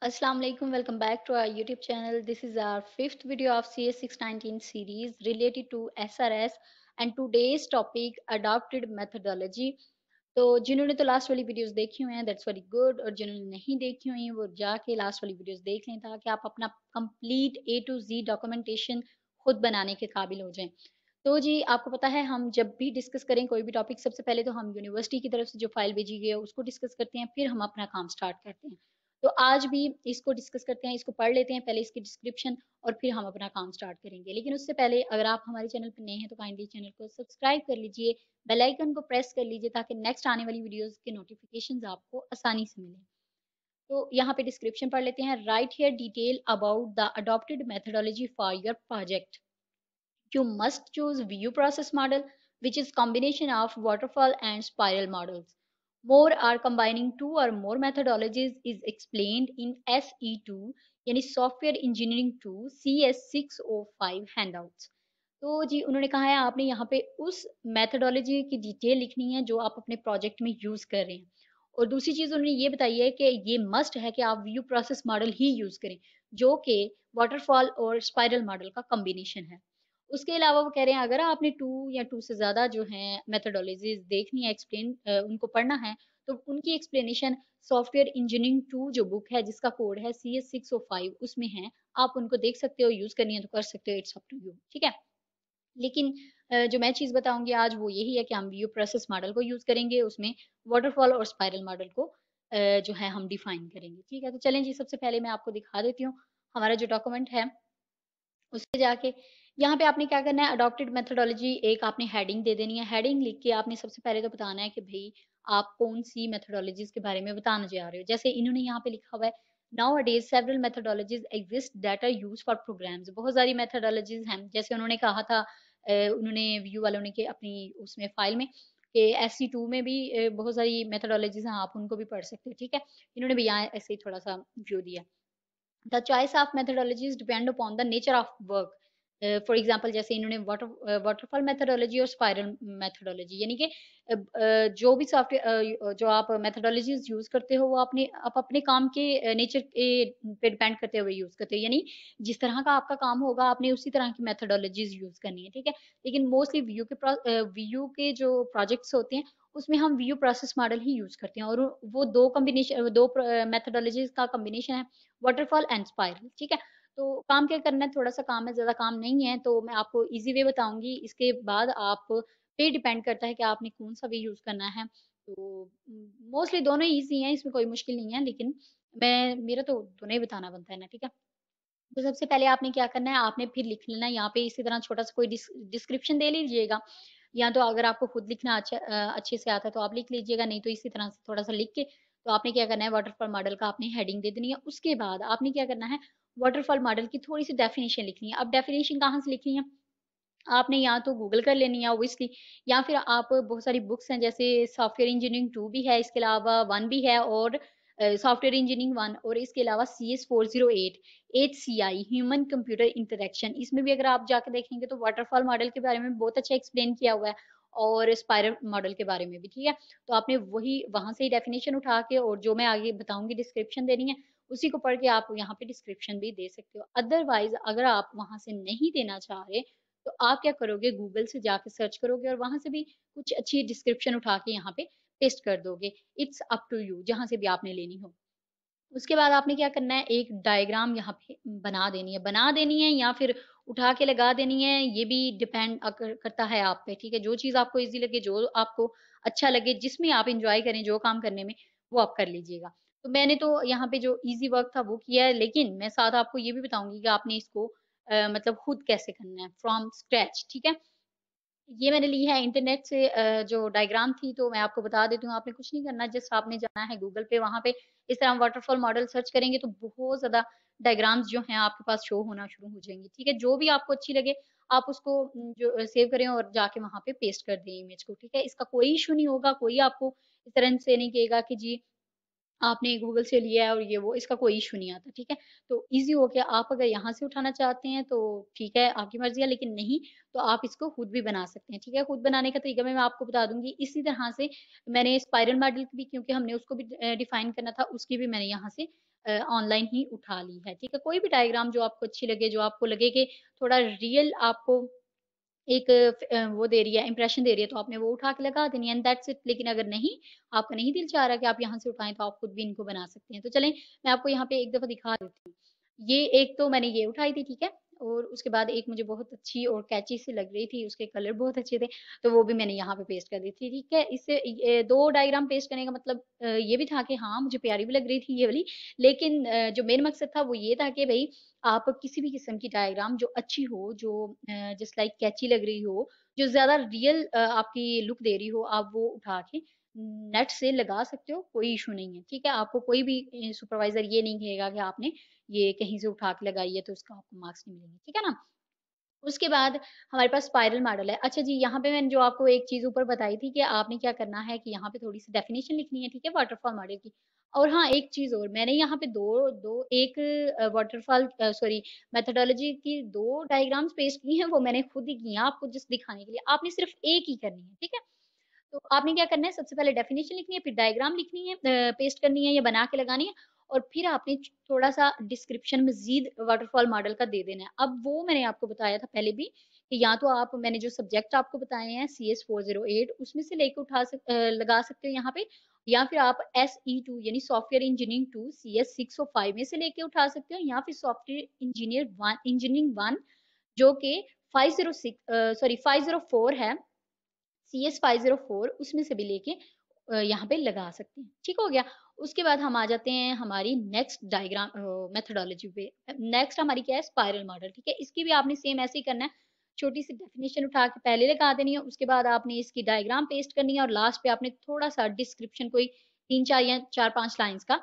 Assalamu alaikum. Welcome back to our YouTube channel. This is our fifth video of CS 619 series related to SRS and today's topic adopted methodology. तो जिन्होंने तो last वाली videos देखी हुई हैं that's very good, और जिन्होंने नहीं देखी हुई वो जाके लास्ट वाली वीडियोस देख लें ताकि आप अपना complete A to Z documentation खुद बनाने के काबिल हो जाएं। तो जी आपको पता है हम जब भी डिस्कस करें कोई भी टॉपिक, सबसे पहले तो हम यूनिवर्सिटी की तरफ से जो फाइल भेजी गई है उसको डिस्कस करते हैं, फिर हम अपना काम स्टार्ट करते हैं। तो आज भी इसको डिस्कस करते हैं, इसको पढ़ लेते हैं पहले इसकी डिस्क्रिप्शन, और फिर हम अपना काम स्टार्ट करेंगे। लेकिन उससे पहले अगर आप हमारे चैनल पर नए हैं तो काइंडली चैनल को सब्सक्राइब कर लीजिए, बेल आइकन को प्रेस कर लीजिए ताकि नेक्स्ट आने वाली वीडियोस के नोटिफिकेशंस आपको आसानी से मिलें। तो यहाँ पे डिस्क्रिप्शन पढ़ लेते हैं। Right here detail about the adopted methodology for your project. You must choose view process model, which is combination of waterfall and spiral models. More are combining two or more methodologies is explained in SE2 यानी Software Engineering 2 CS605 handouts. तो जी उन्होंने कहा है आपने यहाँ पे उस methodology की डिटेल लिखनी है जो आप अपने प्रोजेक्ट में यूज कर रहे हैं। और दूसरी चीज उन्होंने ये बताई है कि ये मस्ट है कि आप व्यू प्रोसेस मॉडल ही यूज करें, जो कि वाटरफॉल और स्पाइरल मॉडल का कॉम्बिनेशन है। उसके अलावा वो कह रहे हैं अगर आपने 2 या 2 से ज़्यादा जो हैं मेथोडोलॉजीज़ देखनी है, उनको पढ़ना है, तो उनकी एक्सप्लेनेशन सॉफ्टवेयर इंजीनियरिंग 2 जो बुक है जिसका कोड है CS 605 उसमें है। आप उनको देख सकते हो, यूज़ करनी है तो कर सकते हो, इट्स अप टू यू, ठीक है? लेकिन जो मैं चीज़ बताऊँगी आज वो यही है कि हम व्यू प्रोसेस मॉडल को यूज़ करेंगे, उसमें वाटरफॉल और स्पाइरल मॉडल को जो है हम डिफाइन करेंगे, ठीक है? तो चलें जी, सबसे पहले मैं आपको दिखा देती हूँ हमारा जो डॉक्यूमेंट है। उससे जाके यहाँ पे आपने क्या करना है, अडॉप्टेड मेथोडोलॉजी एक आपने हेडिंग दे देनी है। हेडिंग लिख के आपने सबसे पहले तो बताना है कि भई आप कौन-सी मेथोडोलॉजीज़ के बारे में बताना जा रहे हो। जैसे इन्होंने यहाँ पे लिखा हुआ है, nowadays several methodologies exist that are used for programs. बहुत सारी मेथोडोलॉजीज़ हैं। जैसे उन्होंने कहा था उन्होंने व्यू वालों ने कि अपनी उसमें फ़ाइल में कि SC2 में भी बहुत सारी मेथोडोलॉजीज़ हैं, आप उनको भी पढ़ सकते हो, ठीक है? इन्होंने भी यहाँ ऐसे ही थोड़ा-सा व्यू दिया। The choice of methodologies depend upon the nature of work. For example जैसे इन्होंने वाटरफॉल मेथोडोलॉजी और स्पाइरल मेथोडोलॉजी यानी कि जो भी सॉफ्टवेयर जो आप मेथोडोलॉजीज यूज करते हो वो आप अपने काम के नेचर के पे डिपेंड करते हुए यूज करते हो, यानी जिस तरह का आपका काम होगा आपने उसी तरह की मेथोडोलॉजीज यूज करनी है, ठीक है? लेकिन मोस्टली व्यू के जो प्रोजेक्ट्स होते हैं उसमें हम व्यू प्रोसेस मॉडल ही यूज करते हैं, और वो दो मेथोडोलॉजीज का कॉम्बिनेशन है, वाटरफॉल एंड स्पाइरल, ठीक है? तो काम क्या करना है, थोड़ा-सा काम है, ज़्यादा काम नहीं है, तो मैं आपको ईज़ी वे बताऊँगी, इसके बाद आप पे डिपेंड करता है कि आपने कौन-सा वे यूज़ करना है। तो मोस्टली दोनों ही ईज़ी हैं, इसमें कोई मुश्किल नहीं है, लेकिन मेरा तो दोनों ही बताना बनता है ना, ठीक है? तो सबसे पहले आपने क्या करना है, आपने फिर लिख लेना है यहाँ पे इसी तरह छोटा-सा कोई डिस्क्रिप्शन दे लीजिएगा, या तो अगर आपको खुद लिखना अच्छे से आता है तो आप लिख लीजिएगा, नहीं तो इसी तरह से थोड़ा-सा लिख के तो आपने क्या करना है, वाटरफॉल मॉडल का आपने हेडिंग दे देनी है। उसके बाद आपने क्या करना है, वाटरफॉल मॉडल की थोड़ी-सी डेफिनिशन लिखनी है। अब डेफिनिशन कहाँ से लिखनी है? आपने या तो गूगल कर लेनी है ऑब्वियसली, या फिर आप बहुत सारी बुक्स हैं जैसे सॉफ्टवेयर इंजीनियरिंग 2 भी है, इसके अलावा 1 भी है, और सॉफ्टवेयर इंजीनियरिंग 1, और इसके अलावा CS 408 HCI human computer interaction, इसमें भी अगर आप जाके देखेंगे तो वाटरफॉल मॉडल के बारे में बहुत अच्छा एक्सप्लेन किया हुआ है, और स्पाइरल मॉडल के बारे में भी, ठीक है? तो आपने वही वहाँ से ही डेफिनेशन उठा के, और जो मैं आगे बताऊँगी डिस्क्रिप्शन देनी है, उसी को पढ़ के आप यहाँ पे डिस्क्रिप्शन भी दे सकते हो। अदरवाइज़ अगर आप वहाँ से नहीं देना चाह रहे तो आप क्या करोगे, गूगल से जाके सर्च करोगे और वहां से भी कुछ अच्छी डिस्क्रिप्शन उठा के यहाँ पे पेस्ट कर दोगे। इट्स अप टू यू, जहां से भी आपने लेनी हो। उसके बाद आपने क्या करना है, एक डायग्राम यहाँ पे बना देनी है या फिर उठा के लगा देनी है, ये भी डिपेंड करता है आप पे, ठीक है? जो चीज़ आपको ईज़ी लगे, जो आपको अच्छा लगे, जिसमें आप एन्जॉय करें जो काम करने में, वो आप कर लीजिएगा। तो मैंने तो यहाँ पे जो ईज़ी वर्क था वो किया है, लेकिन मैं साथ आपको ये भी बताऊँगी कि आपने इसको मतलब खुद कैसे करना है फ्रॉम स्क्रैच, ठीक है? ये मैंने ली है इंटरनेट से, जो डायग्राम थी, तो मैं आपको बता देती हूँ, आपने कुछ नहीं करना, जस्ट आपने जाना है गूगल पे, वहाँ पे इस तरह वाटरफॉल मॉडल सर्च करेंगे तो बहुत ज़्यादा डायग्राम्स जो हैं आपके पास शो होना शुरू हो जाएँगी, ठीक है? जो भी आपको अच्छी लगे आप उसको जो सेव करें और जाके वहाँ पे पेस्ट कर दें इमेज को, ठीक है? इसका कोई इश्यू नहीं होगा, कोई आपको इस तरह से नहीं कहेगा कि जी आपने गूगल से लिया है और ये वो, इसका कोई इश्यू नहीं आता, ठीक है? तो ईज़ी हो गया, आप अगर यहाँ से उठाना चाहते हैं तो ठीक है, आपकी मर्ज़ी है, लेकिन नहीं तो आप इसको खुद भी बना सकते हैं, ठीक है? खुद बनाने का तरीका मैं आपको बता दूँगी। इसी तरह से मैंने स्पाइरल मॉडल की भी, क्योंकि हमने उसको भी डिफ़ाइन करना था, उसकी भी मैंने यहाँ से ऑनलाइन ही उठा ली है, ठीक है। कोई भी डायग्राम जो आपको अच्छी लगे, जो आपको लगे कि थोड़ा रियल आपको एक वो दे रही है, इंप्रेशन दे रही है, तो आपने वो उठा के लगा देनी है एंड दैट्स इट। लेकिन अगर नहीं, आपका नहीं दिल चाह रहा कि आप यहाँ से उठाएँ, तो आप खुद भी इनको बना सकते हैं। तो चलें, मैं आपको यहाँ पे एक दफ़ा दिखा देती हूँ। ये एक तो मैंने ये उठाई थी, ठीक है? और उसके बाद एक मुझे बहुत अच्छी और कैची सी लग रही थी, उसके कलर बहुत अच्छे थे, तो वो भी मैंने यहाँ पे पेस्ट कर दी थी, ठीक है? इससे 2 डायग्राम पेस्ट करने का मतलब ये भी था कि हाँ, मुझे प्यारी भी लग रही थी ये वाली, लेकिन जो मेन मकसद था वो ये था कि भई आप किसी भी किस्म की डायग्राम जो अच्छी हो, जो जस्ट लाइक कैची लग रही हो, जो ज़्यादा रियल आपकी लुक दे रही हो, आप वो उठा के नेट से लगा सकते हो, कोई इश्यू नहीं है, ठीक है? आपको कोई भी सुपरवाइज़र ये नहीं कहेगा कि आपने ये कहीं से उठा के लगाई है, तो उसका आपको मार्क्स नहीं मिलेंगे, ठीक है ना? उसके बाद हमारे पास स्पाइरल मॉडल है। अच्छा जी, यहाँ पे मैंने जो आपको एक चीज़ ऊपर बताई थी कि आपने क्या करना है कि यहाँ पे थोड़ी-सी डेफिनिशन लिखनी है, ठीक है, वाटरफॉल मॉडल की। और हाँ, एक चीज़ और, मैंने यहाँ पे 2 2 एक वाटरफॉल सॉरी मेथोडोलॉजी की 2 डायग्राम्स पेस्ट की हैं, वो मैंने खुद ही की हैं, आपको जस्ट दिखाने के लिए। आपने सिर्फ़ एक ही करनी है, ठीक है? तो आपने क्या करना है, सबसे पहले डेफिनिशन लिखनी है, फिर डायग्राम लिखनी है, पेस्ट करनी है या बना के लगानी है, और फिर आपने थोड़ा-सा डिस्क्रिप्शन मज़ीद वाटरफॉल मॉडल का दे देना है। अब वो मैंने आपको बताया था पहले भी कि या तो आप, मैंने जो सब्जेक्ट आपको बताए हैं CS 408 उसमें से लेके लगा सकते हो यहाँ पे, या फिर आप SE2 यानी सॉफ्टवेयर इंजीनियरिंग 2 CS 605 में से लेके उठा सकते हो, या फिर सॉफ्टवेयर इंजीनियरिंग 1 जो कि 504 है, CS 504 उसमें से भी लेके यहाँ पे लगा सकते हैं, ठीक हो गया। उसके बाद हम आ जाते हैं हमारी नेक्स्ट डायग्राम मेथोडोलॉजी पे। नेक्स्ट हमारी क्या है, स्पाइरल मॉडल, ठीक है। इसकी भी आपने सेम ऐसे ही करना है, छोटी सी डेफिनेशन उठा के पहले लगा देनी है, उसके बाद आपने इसकी डायग्राम पेस्ट करनी है, और लास्ट पे आपने थोड़ा सा डिस्क्रिप्शन कोई 3-4 या 4-5 लाइन्स का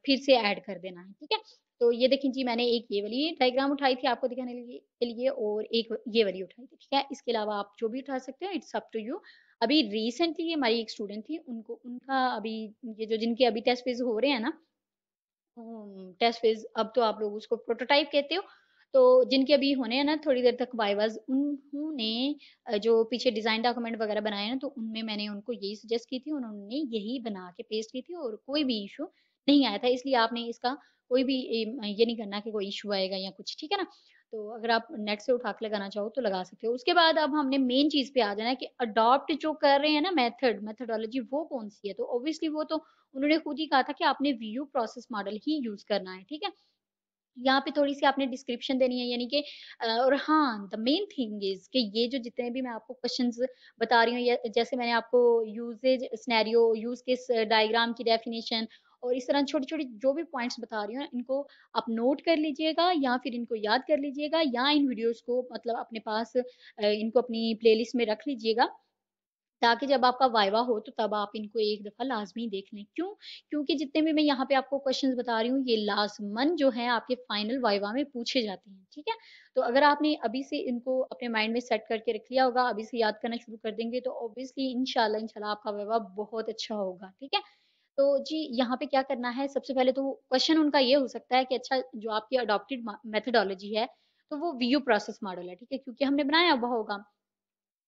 फिर से ऐड कर देना है, ठीक है। तो ये देखें जी, मैंने एक ये वाली डायग्राम उठाई थी आपको दिखाने के लिए, और एक ये वाली उठाई थी, ठीक है। इसके अलावा आप जो भी उठा सकते हो, इट्स अप टू यू। अभी रिसेंटली हमारी एक स्टूडेंट थी, उनको उनका अभी ये जो जिनके अभी टेस्ट फेज़ हो रहे हैं ना, टेस्ट फेज़, अब तो आप लोग उसको प्रोटोटाइप कहते हो। तो जिनके अभी होने हैं ना थोड़ी देर तक वाइवाज़, उन्होंने जो पीछे डिज़ाइन डॉक्यूमेंट वगैरह बनाए हैं ना, तो उनमें मैंने उनको यही सजेस्ट की थी, उन्होंने यही बना के पेस्ट की थी, और कोई भी इश्यू नहीं आया था। इसलिए आपने इसका कोई भी ये नहीं करना कि कोई इश्यू आएगा या कुछ, ठीक है ना? तो अगर आप नेट से उठा के लगाना चाहो तो लगा सकते हो। उसके बाद अब हमने मेन चीज़ पे आ जाना है कि अडॉप्ट जो कर रहे हैं ना मेथोडोलॉजी, वो कौन-सी है? तो ऑब्वियसली वो तो उन्होंने खुद ही कहा था कि आपने वीयू प्रोसेस मॉडल ही यूज़ करना है, ठीक है? यहाँ पे थोड़ी-सी आपने डिस्क्रिप्शन देनी है, यानी कि और हाँ, द मेन थिंग इज़ कि ये जो जितने भी मैं आपको क्वेश्चन्स बता रही हूँ, या जैसे मैंने आपको usage scenario, use case diagram की डेफिनिशन और इस तरह छोटी-छोटी जो भी पॉइंट्स बता रही हूँ ना, इनको आप नोट कर लीजिएगा, या फिर इनको याद कर लीजिएगा, या इन वीडियोज़ को मतलब अपने पास इनको अपनी प्लेलिस्ट में रख लीजिएगा, ताकि जब आपका वाइवा हो तो तब आप इनको एक दफ़ा लाज़मी देख लें। क्यों? क्योंकि जितने भी मैं यहाँ पे आपको क्वेश्चन्स बता रही हूँ, ये लाज़मन जो है आपके फाइनल वाइवा में पूछे जाते हैं, ठीक है? तो अगर आपने अभी से इनको अपने माइंड में सेट करके रख लिया होगा, अभी से याद करना शुरू कर देंगे, तो ऑब्वियसली इंशाल्लाह इंशाल्लाह आपका वाइवा बहुत अच्छा होगा, ठीक है? तो जी, यहाँ पे क्या करना है, सबसे पहले तो क्वेश्चन उनका ये हो सकता है कि अच्छा, जो आपकी अडॉप्टेड मेथोडोलॉजी है, तो वो वीयू प्रोसेस मॉडल है, ठीक है? क्योंकि हमने बनाया हुआ होगा।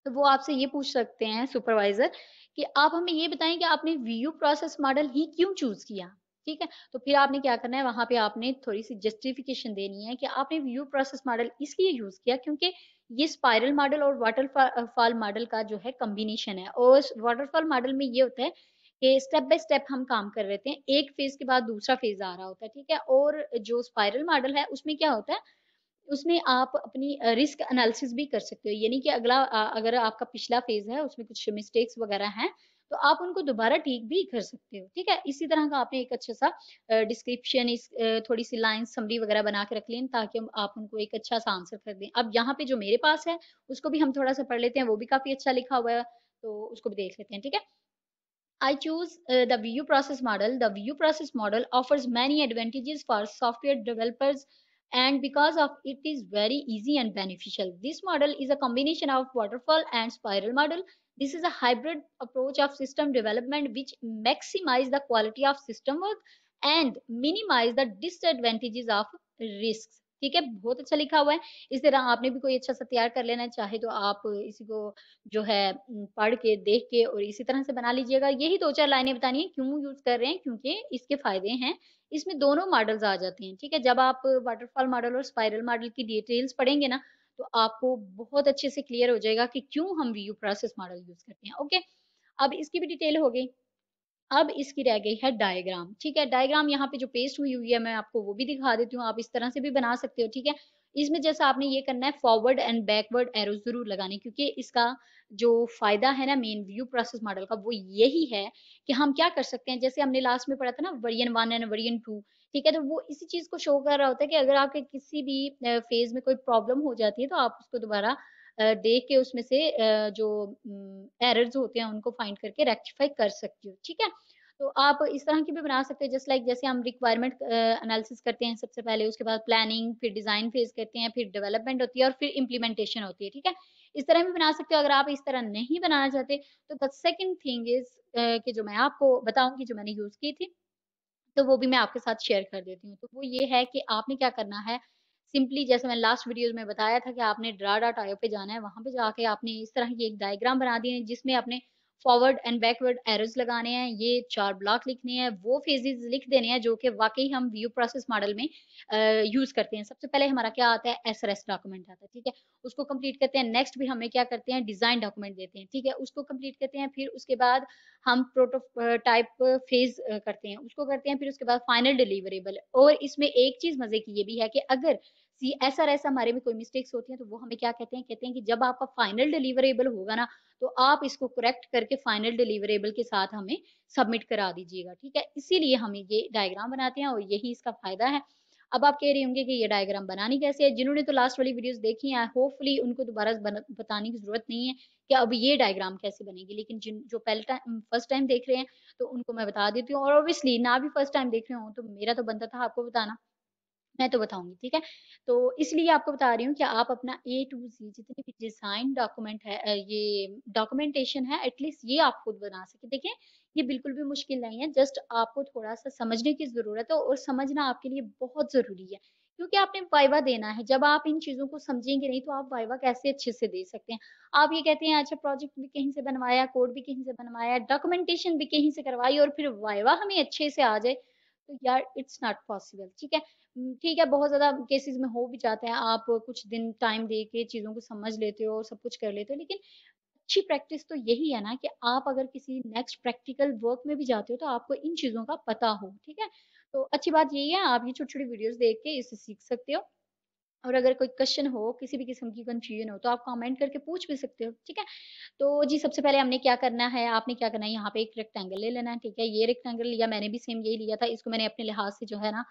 तो वो आपसे ये पूछ सकते हैं सुपरवाइज़र कि आप हमें ये बताएँ कि आपने वीयू प्रोसेस मॉडल ही क्यों चूज़ किया? ठीक है? तो फिर आपने क्या करना है, वहाँ पे आपने थोड़ी-सी जस्टिफ़िकेशन देनी है कि आपने वीयू प्रोसेस मॉडल इसलिए यूज़ किया क्योंकि ये स्पाइरल मॉडल और फॉल मॉडल का जो है कॉम्बिनेशन है, और वाटरफॉल मॉडल में ये होता है कि स्टेप बाय स्टेप हम काम कर रहे थे। एक फ़ेज़ के बाद दूसरा फ़ेज़ आ रहा होता है, ठीक है? और जो स्पाइरल मॉडल है उसमें क्या होता है, उसमें आप अपनी रिस्क एनालिसिस भी कर सकते हो, यानी कि अगर आपका पिछला फ़ेज़ है, उसमें कुछ मिस्टेक्स वग़ैरह हैं, तो आप उनको दोबारा ठीक भी कर सकते हो, ठीक है? इसी तरह का आपने एक अच्छा-सा डिस्क्रिप्शन, थोड़ी-सी लाइन समरी वग़ैरह बना के रख लें, ताकि आप उनको एक अच्छा-सा आंसर कर दें। अब यहाँ पे जो मेरे पास है, उसको भी हम थोड़ा-सा पढ़ लेते हैं, वो भी काफ़ी अच्छा लिखा हुआ है, तो उसको भी देख लेते हैं, ठीक है? I choose the VU process model. The VU process model offers many advantages for software developers, and because of it is very easy and beneficial. This model is a combination of waterfall and spiral model. This is a hybrid approach of system development which maximize the quality of system work and minimize the disadvantages of risks. ठीक है, बहुत अच्छा लिखा हुआ है। इस तरह आपने भी कोई अच्छा-सा तैयार कर लेना है, चाहे तो आप इसी को जो है पढ़ के, देख के और इसी तरह से बना लीजिएगा। यही 2-4 लाइनें बतानी है, क्यों यूज़ कर रहे हैं? क्योंकि इसके फ़ायदे हैं। इसमें दोनों मॉडल्स आ जाते हैं, ठीक है? जब आप वाटरफॉल मॉडल और स्पाइरल मॉडल की डिटेल्स पढ़ेंगे ना, तो आपको बहुत अच्छे से क्लियर हो जाएगा कि क्यों हम व्यू प्रोसेस मॉडल यूज़ करते हैं, ओके? अब इसकी भी डिटेल हो गई। अब इसकी रह गई है डायग्राम, ठीक है? डायग्राम यहाँ पे जो पेस्ट हुई हुई है, मैं आपको वो भी दिखा देती हूँ, आप इस तरह से भी बना सकते हो, ठीक है? इसमें जैसा आपने ये करना है फॉरवर्ड एंड बैकवर्ड एरोज़ ज़रूर लगाने, क्योंकि इसका जो फ़ायदा है ना मेन व्यू प्रोसेस मॉडल का, वो यही है कि हम क्या कर सकते हैं, जैसे हमने लास्ट में पढ़ा था ना वेरिएंट 1 एंड वेरिएंट 2, ठीक है? तो वो इसी चीज़ को शो कर रहा होता है कि अगर आपके किसी भी फ़ेज़ में कोई प्रॉब्लम हो जाती है, तो आप उसको दोबारा देख के उसमें से जो एरर्स होते हैं, उनको फाइंड करके रेक्टिफ़ाई कर सकती हो, ठीक है? तो आप इस तरह की भी बना सकते हैं जस्ट लाइक जैसे हम रिक्वायरमेंट एनालिसिस करते हैं सबसे पहले, उसके बाद प्लानिंग, फिर डिज़ाइन फेज़ करते हैं, फिर डेवलपमेंट होती है और फिर इम्प्लीमेंटेशन होती है, ठीक है? इस तरह भी बना सकते हो। अगर आप इस तरह नहीं बनाना चाहते, तो द सेकंड थिंग इज़ कि जो मैं आपको बताऊँगी, जो मैंने यूज़ की थी, तो वो भी मैं आपके साथ शेयर कर देती हूँ। तो वो ये है कि आपने क्या करना है, सिंपली जैसे मैंने लास्ट वीडियोज़ में बताया था कि आपने ड्रा.io पे जाना है, वहाँ पे जाके आपने इस तरह की एक डायग्राम बना दी है, जिसमें आपने फॉरवर्ड एंड बैकवर्ड एरोज़ लगाने हैं, ये 4 ब्लॉक लिखने हैं, वो फेजेज़ लिख देने हैं जो कि वाक़ई हम व्यू प्रोसेस मॉडल में यूज़ करते हैं। सबसे पहले हमारा क्या आता है, एसआरएस डॉक्यूमेंट आता है, ठीक है? उसको कंप्लीट करते हैं, नेक्स्ट भी हमें क्या करते हैं, डिज़ाइन डॉक्यूमेंट देते हैं, ठीक है? उसको कंप्लीट करते हैं, फिर उसके बाद हम टाइप फेज़ करते हैं, उसको करते हैं, फिर उसके बाद फाइनल डिलीवरेबल। और इसमें एक चीज़ मज़े की ये भी है कि अगर सी एसआरएस हमारे में कोई मिस्टेक्स होती हैं, तो वो हमें क्या कहते हैं कि जब आपका फाइनल डिलीवरेबल होगा ना, तो आप इसको करेक्ट करके फाइनल डिलीवरेबल के साथ हमें सबमिट करा दीजिएगा, ठीक है? इसीलिए हम ये डायग्राम बनाते हैं और यही इसका फ़ायदा है। अब आप कह रहे होंगे कि ये डायग्राम बनानी कैसे है? जिन्होंने तो लास्ट वाली वीडियोज़ देखी हैं, होपफुली उनको दोबारा बताने की ज़रूरत नहीं है कि अब ये डायग्राम कैसे बनेगी। लेकिन जिन जो पहले फर्स्ट टाइम देख रहे हैं, तो उनको मैं बता देती हूँ, और ऑब्वियसली ना भी फर्स्ट टाइम देख रहे हों, तो मेरा तो बनता था आपको बताना। मैं तो बताऊँगी, ठीक है? तो इसलिए आपको बता रही हूँ कि आप अपना ए टू ज़ेड जितने भी डिज़ाइन डॉक्यूमेंट है, ये डॉक्यूमेंटेशन है, एटलीस्ट ये आप खुद बना सकें। देखिए, ये बिल्कुल भी मुश्किल नहीं है, जस्ट आपको थोड़ा-सा समझने की ज़रूरत है, और समझना आपके लिए बहुत ज़रूरी है। क्योंकि आपने वाइवा देना है, जब आप इन चीज़ों को समझेंगे नहीं, तो आप वाइवा कैसे अच्छे से दे सकते हैं? आप ये कहते हैं अच्छा प्रोजेक्ट भी कहीं से बनवाया, कोड भी कहीं से बनवाया, डॉक्यूमेंटेशन भी कहीं से करवाई और फिर वाइवा हमें अच्छे से आ जाए, तो यार इट्स नॉट पॉसिबल, ठीक है? ठीक है, बहुत ज़्यादा केसेज़ में हो भी जाता है, आप कुछ दिन टाइम दे के चीज़ों को समझ लेते हो, सब कुछ कर लेते हो, लेकिन अच्छी प्रैक्टिस तो यही है ना कि आप अगर किसी नेक्स्ट प्रैक्टिकल वर्क में भी जाते हो, तो आपको इन चीज़ों का पता हो, ठीक है? तो अच्छी बात यही है, आप ये छोटी-छोटी वीडियोज़ देख के इससे सीख सकते हो। और अगर कोई क्वेश्चन हो, किसी भी किस्म की कन्फ्यूजन हो, तो आप कमेंट करके पूछ भी सकते हो, ठीक है? तो जी, सबसे पहले हमने क्या करना है, आपने क्या करना है, यहाँ पे एक रेक्टेंगल ले लेना है, ठीक है? ये रेक्टेंगल लिया, मैंने भी सेम यही लिया था, इसको मैंने अपने लिहाज से जो है ना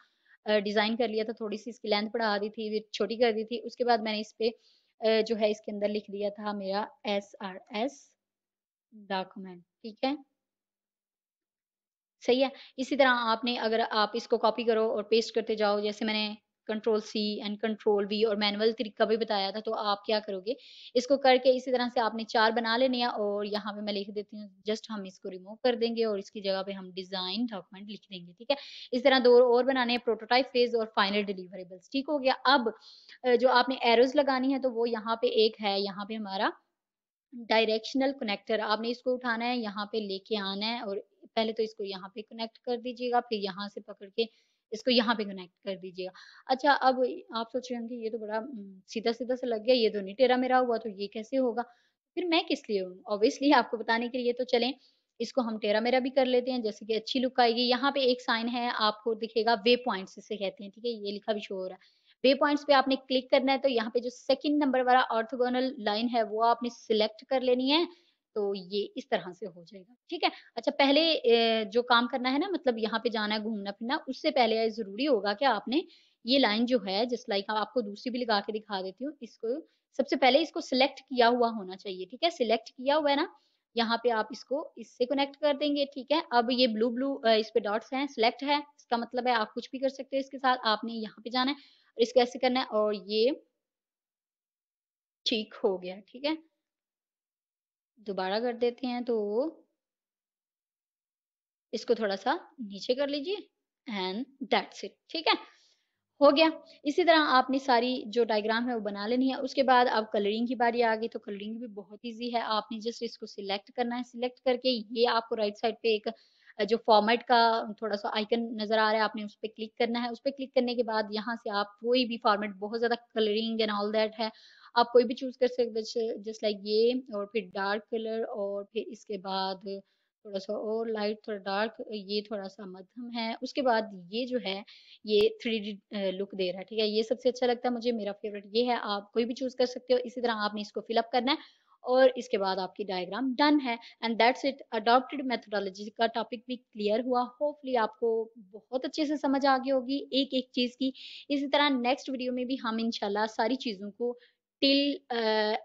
डिज़ाइन कर लिया था, थोड़ी-सी इसकी लेंथ बढ़ा दी थी, विड्थ छोटी कर दी थी, उसके बाद मैंने इस पे जो है इसके अंदर लिख दिया था मेरा एसआरएस डॉक्यूमेंट, ठीक है? सही है। इसी तरह आपने अगर आप इसको कॉपी करो और पेस्ट करते जाओ, जैसे मैंने control C and control V और मैनुअल तरीका भी बताया था, तो आप क्या करोगे, इसको करके इसी तरह से आपने 4 बना लेने हैं, और यहाँ पे मैं लिख देती हूँ, जस्ट हम इसको रिमूव कर देंगे और इसकी जगह पे हम डिज़ाइन डॉक्यूमेंट लिख देंगे, ठीक है? इस तरह 2 और बनाने हैं, प्रोटोटाइप फेज़ और फाइनल डिलीवरेबल्स, ठीक हो गया? अब जो आपने एरोज़ लगानी है, तो वो यहाँ पे एक है, यहाँ पे हमारा डायरेक्शनल कनेक्टर, आपने इसको उठाना है, यहाँ पे लेके आना है, और पहले तो इसको यहाँ पे कनेक्ट कर दीजिएगा, फिर यहाँ से पकड़ के इसको यहाँ पे कनेक्ट कर दीजिएगा। अच्छा, अब आप सोच रहे होंगे ये तो बड़ा सीधा-सीधा सा लग गया, ये तो नहीं टेढ़ा-मेढ़ा हुआ, तो ये कैसे होगा? फिर मैं किस लिए हूँ? ऑब्वियसली आपको बताने के लिए, तो चलें इसको हम टेढ़ा-मेढ़ा भी कर लेते हैं, जैसे कि अच्छी लुक आएगी। यहाँ पे एक साइन है, आपको दिखेगा वे पॉइंट्स इसे कहते हैं, ठीक है? ये लिखा भी शो हो रहा है। वे पॉइंट्स पे आपने क्लिक करना है, तो यहाँ पे जो सेकंड नंबर वाला ऑर्थोगोनल लाइन है, वो आपने सिलेक्ट कर लेनी है, तो ये इस तरह से हो जाएगा, ठीक है? अच्छा, पहले जो काम करना है ना, मतलब यहाँ पे जाना है, घूमना-फिरना, उससे पहले ज़रूरी होगा कि आपने ये लाइन जो है, जस्ट लाइक आपको दूसरी भी लगा के दिखा देती हूँ, इसको सबसे पहले इसको सिलेक्ट किया हुआ होना चाहिए, ठीक है? सिलेक्ट किया हुआ है ना, यहाँ पे आप इसको इससे कनेक्ट कर देंगे, ठीक है? अब ये ब्लू-ब्लू इस पे डॉट्स हैं, सिलेक्ट है, इसका मतलब है आप कुछ भी कर सकते हो इसके साथ, आपने यहाँ पे जाना है, इसको ऐसे करना है, और ये ठीक हो गया, ठीक है? दोबारा कर देते हैं, तो इसको थोड़ा-सा नीचे कर लीजिए, एंड दैट्स इट, ठीक है? हो गया। इसी तरह आपने सारी जो डायग्राम है वो बना लेनी है। उसके बाद अब कलरिंग की बारी आ गई, तो कलरिंग भी बहुत ईजी है। आपने जस्ट इसको सिलेक्ट करना है। सिलेक्ट करके ये आपको राइट साइड पे एक जो फॉर्मेट का थोड़ा सा आइकन नजर आ रहा है, आपने उस पर क्लिक करना है। उस पर क्लिक करने के बाद यहाँ से आप कोई भी फॉर्मेट, बहुत ज्यादा कलरिंग एंड ऑल दैट है, आप कोई भी चूज कर सकते हैं, जस्ट लाइक ये, और फिर डार्क कलर, और फिर इसके बाद थोड़ा सा और लाइट, थोड़ा डार्क, ये थोड़ा सा मध्यम है। उसके बाद ये जो है ये 3D लुक दे रहा है, ठीक है। ये सबसे अच्छा लगता है मुझे, मेरा फेवरेट ये है। आप कोई भी चूज कर सकते हो। इसी तरह आपने इसको फिलअप करना है, और इसके बाद आपकी डायग्राम डन है। And that's it. Adopted methodology का टॉपिक भी क्लियर हुआ। होपफुली आपको बहुत अच्छे से समझ आ गई होगी एक एक चीज की। इसी तरह नेक्स्ट वीडियो में भी हम इंशाल्लाह सारी चीजों को टिल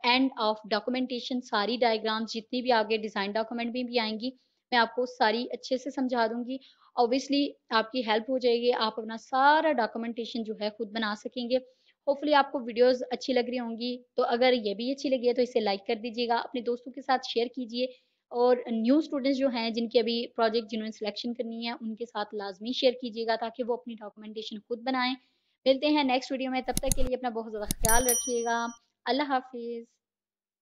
एंड ऑफ डॉक्यूमेंटेशन, सारी डायग्राम्स जितनी भी आगे डिजाइन डॉक्यूमेंट में भी आएंगी, मैं आपको सारी अच्छे से समझा दूंगी। ऑब्वियसली आपकी हेल्प हो जाएगी, आप अपना सारा डॉक्यूमेंटेशन जो है खुद बना सकेंगे। होपफुली आपको वीडियोस अच्छी लग रही होंगी। तो अगर ये भी अच्छी लगी है तो इसे लाइक कर दीजिएगा, अपने दोस्तों के साथ शेयर कीजिए, और न्यू स्टूडेंट्स जो हैं जिनकी अभी प्रोजेक्ट जिन्होंने सिलेक्शन करनी है उनके साथ लाजमी शेयर कीजिएगा, ताकि वो अपनी डॉक्यूमेंटेशन खुद बनाएं। मिलते हैं नेक्स्ट वीडियो में, तब तक के लिए अपना बहुत ज़्यादा ख्याल रखिएगा। अल्लाह हाफिज़।